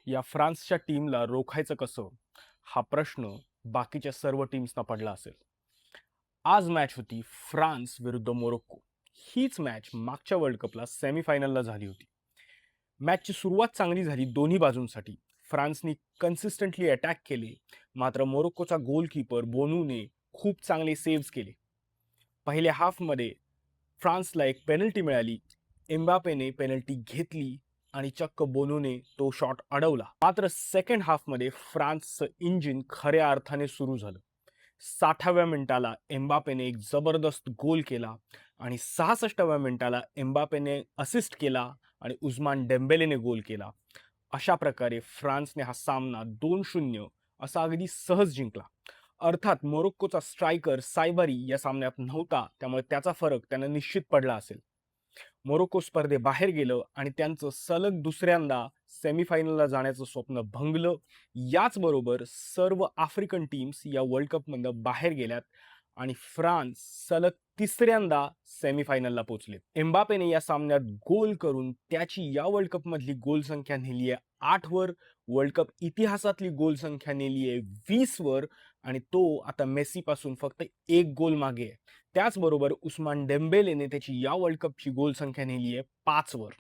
या फ्रान्सच्या टीमला रोखायचं कसं? हा प्रश्न बाकीच्या सर्व टीम्सना पडला असेल. आज मॅच होती फ्रान्स विरुद्ध मोरोक्को. हीच मॅच मागच्या वर्ल्ड कपला सेमीफायनलला झाली होती. मॅचची सुरुवात चांगली झाली दोन्ही बाजूंसाठी. फ्रान्सने कन्सिस्टंटली अटॅक केले, मात्र मोरोक्कोचा गोलकीपर बोनूने खूप चांगले सेव्हज केले. पहिल्या हाफमध्ये फ्रान्सला एक पेनल्टी मिळाली. एम्बापेने पेनल्टी घेतली आणि चक्क बोनूने तो शॉट अडवला. मात्र सेकंड हाफमध्ये फ्रान्सचं इंजिन खऱ्या अर्थाने सुरू झालं. 60व्या मिनिटाला एम्बापेने एक जबरदस्त गोल केला आणि 66व्या मिनिटाला एम्बापेने असिस्ट केला आणि उस्मान डेम्बेलेने गोल केला. अशा प्रकारे फ्रान्सने हा सामना 2-0 असा अगदी सहज जिंकला. अर्थात मोरोक्कोचा स्ट्रायकर सायबारी या सामन्यात नव्हता, त्यामुळे त्याचा फरक त्यांना निश्चित पडला असेल. मोरोक्को स्पर्धेबाहेर गेलं आणि त्यांचं सलग दुसऱ्यांदा सेमीफायनलला जाण्याचं स्वप्न भंगलं. याचबरोबर सर्व आफ्रिकन टीम्स या वर्ल्ड कपमधनं बाहेर गेल्यात आणि फ्रान्स सलग तिसऱ्यांदा सेमीफायनलला पोहोचले. एम्बापेने या सामन्यात गोल करून त्याची या वर्ल्ड कपमधली गोल संख्या नेली आहे 8 वर. वर्ल्ड कप इतिहासातली गोल संख्या नेली आहे 20 वर आणि तो आता मेसीपासून फक्त 1 गोल मागे आहे. त्याचबरोबर उस्मान डेम्बेलेने त्याची या वर्ल्ड कपची गोल संख्या नेली आहे 5 वर.